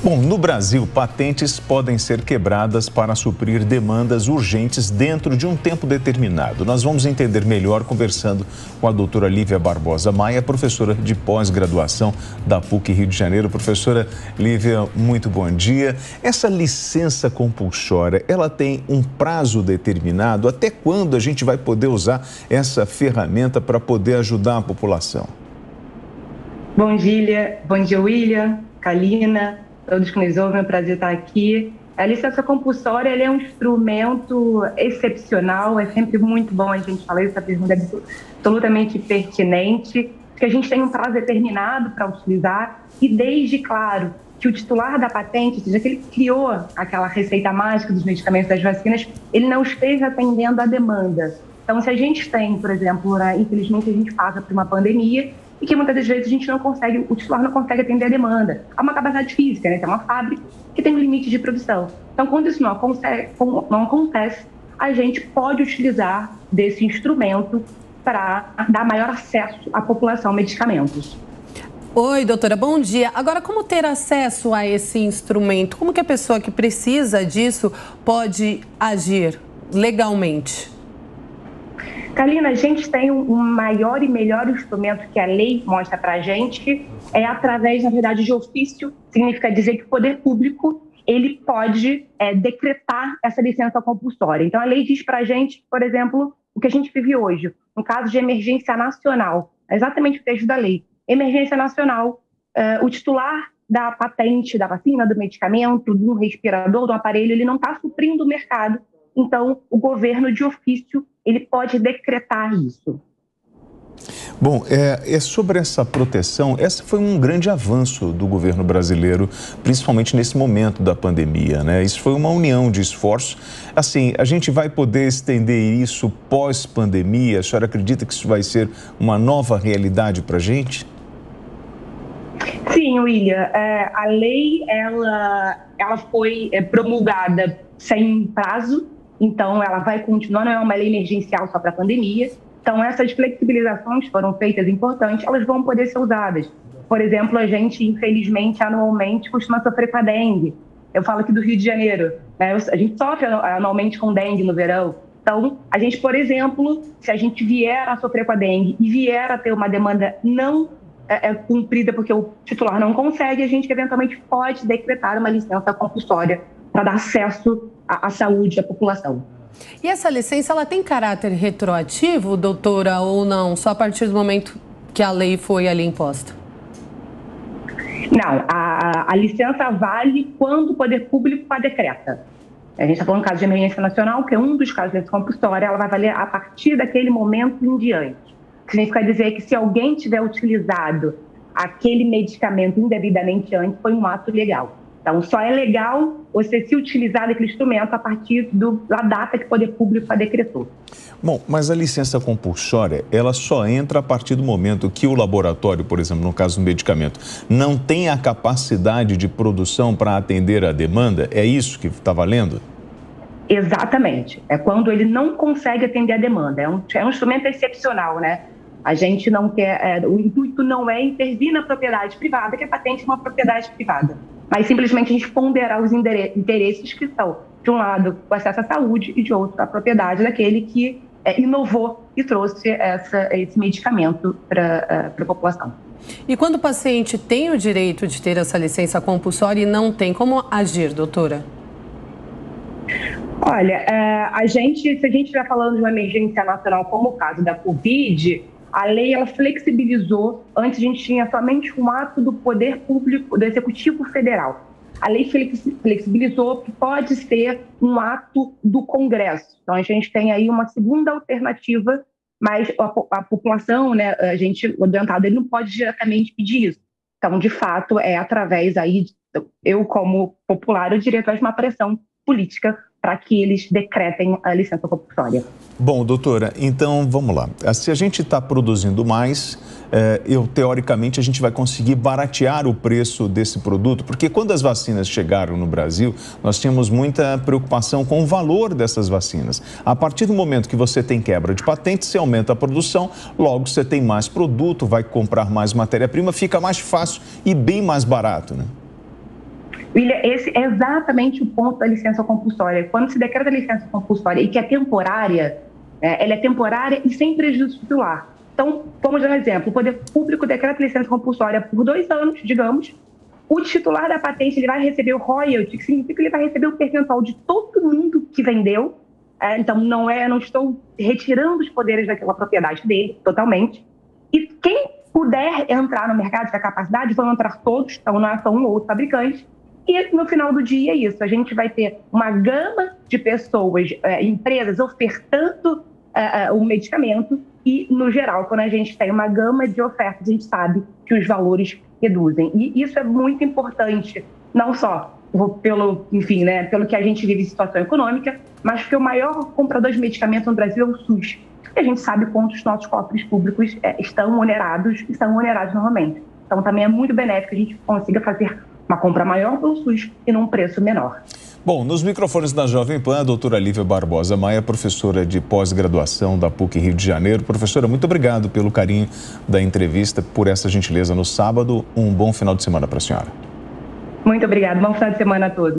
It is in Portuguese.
Bom, no Brasil, patentes podem ser quebradas para suprir demandas urgentes dentro de um tempo determinado. Nós vamos entender melhor conversando com a doutora Lívia Barbosa Maia, professora de pós-graduação da PUC Rio de Janeiro. Professora Lívia, muito bom dia. Essa licença compulsória, ela tem um prazo determinado? Até quando a gente vai poder usar essa ferramenta para poder ajudar a população? Bom dia, William, Kalina. Todos que nos ouvem, é um prazer estar aqui. A licença compulsória é um instrumento excepcional, é sempre muito bom a gente falar isso, essa pergunta é absolutamente pertinente, porque a gente tem um prazo determinado para utilizar e desde, claro, que o titular da patente, ou seja, que ele criou aquela receita mágica dos medicamentos das vacinas, ele não esteja atendendo à demanda. Então, se a gente tem, por exemplo, infelizmente a gente passa por uma pandemia, e que muitas das vezes a gente não consegue, o titular não consegue atender a demanda. Há uma capacidade física, né? Tem uma fábrica que tem um limite de produção. Então, quando isso não acontece, a gente pode utilizar desse instrumento para dar maior acesso à população a medicamentos. Oi, doutora, bom dia. Agora, como ter acesso a esse instrumento? Como que a pessoa que precisa disso pode agir legalmente? Kalina, a gente tem um maior e melhor instrumento que a lei mostra para a gente, é através, na verdade, de ofício, significa dizer que o poder público ele pode decretar essa licença compulsória. Então, a lei diz para a gente, por exemplo, o que a gente vive hoje, um caso de emergência nacional, é exatamente o texto da lei. Emergência nacional, o titular da patente, da vacina, do medicamento, do respirador, do aparelho, ele não está suprindo o mercado. Então, o governo, de ofício, ele pode decretar isso. Bom, sobre essa proteção, esse foi um grande avanço do governo brasileiro, principalmente nesse momento da pandemia, né? Isso foi uma união de esforços. Assim, a gente vai poder estender isso pós-pandemia? A senhora acredita que isso vai ser uma nova realidade para a gente? Sim, William. A lei, ela foi promulgada sem prazo. Então, ela vai continuar, não é uma lei emergencial só para a pandemia. Então, essas flexibilizações foram feitas importantes, elas vão poder ser usadas. Por exemplo, a gente, infelizmente, anualmente costuma sofrer com a dengue. Eu falo aqui do Rio de Janeiro, né? A gente sofre anualmente com dengue no verão. Então, a gente, por exemplo, se a gente vier a sofrer com a dengue e vier a ter uma demanda não cumprida porque o titular não consegue, a gente eventualmente pode decretar uma licença compulsória para dar acesso à saúde à população. E essa licença, ela tem caráter retroativo, doutora, ou não? Só a partir do momento que a lei foi ali imposta? Não, a licença vale quando o poder público a decreta. A gente está falando do caso de emergência nacional, que é um dos casos de licença compulsória, ela vai valer a partir daquele momento em diante. Significa dizer que se alguém tiver utilizado aquele medicamento indevidamente antes, foi um ato ilegal. Então, só é legal você se utilizar daquele instrumento a partir da data que o poder público a decretou. Bom, mas a licença compulsória, ela só entra a partir do momento que o laboratório, por exemplo, no caso do medicamento, não tem a capacidade de produção para atender a demanda? É isso que está valendo? Exatamente. É quando ele não consegue atender a demanda. É um instrumento excepcional, né? A gente não quer... o intuito não é intervir na propriedade privada, que a patente é uma propriedade privada. Mas simplesmente a gente ponderar os interesses que são, de um lado, o acesso à saúde e de outro, a propriedade daquele que inovou e trouxe esse medicamento para a população. E quando o paciente tem o direito de ter essa licença compulsória e não tem, como agir, doutora? Olha, se a gente estiver falando de uma emergência nacional como o caso da Covid, a lei ela flexibilizou. Antes a gente tinha somente um ato do poder público, do Executivo Federal. A lei flexibilizou que pode ser um ato do Congresso. Então a gente tem aí uma segunda alternativa, mas a população, né, o adoentado, ele não pode diretamente pedir isso. Então, de fato, é através aí, eu como popular, eu diria através de uma pressão política para que eles decretem a licença compulsória. Bom, doutora, então vamos lá. Se a gente está produzindo mais, teoricamente a gente vai conseguir baratear o preço desse produto, porque quando as vacinas chegaram no Brasil, nós tínhamos muita preocupação com o valor dessas vacinas. A partir do momento que você tem quebra de patente, você aumenta a produção, logo você tem mais produto, vai comprar mais matéria-prima, fica mais fácil e bem mais barato, né? William, esse é exatamente o ponto da licença compulsória. Quando se decreta a licença compulsória e que é temporária, ela é temporária e sem prejuízo titular. Então, vamos dar um exemplo. O Poder Público decreta a licença compulsória por 2 anos, digamos. O titular da patente ele vai receber o royalty, que significa que ele vai receber o percentual de todo mundo que vendeu. Então, não estou retirando os poderes daquela propriedade dele totalmente. E quem puder entrar no mercado, tiver capacidade, vão entrar todos, então não é só um ou outro fabricante. E no final do dia é isso, a gente vai ter uma gama de pessoas, empresas ofertando o medicamento e, no geral, quando a gente tem uma gama de ofertas, a gente sabe que os valores reduzem. E isso é muito importante, não só pelo que a gente vive em situação econômica, mas porque o maior comprador de medicamentos no Brasil é o SUS. E a gente sabe quanto os nossos cofres públicos estão onerados e são onerados normalmente. Então, também é muito benéfico que a gente consiga fazer uma compra maior pelo SUS e num preço menor. Bom, nos microfones da Jovem Pan, a doutora Lívia Barbosa Maia, professora de pós-graduação da PUC Rio de Janeiro. Professora, muito obrigado pelo carinho da entrevista, por essa gentileza no sábado. Um bom final de semana para a senhora. Muito obrigada. Bom final de semana a todos.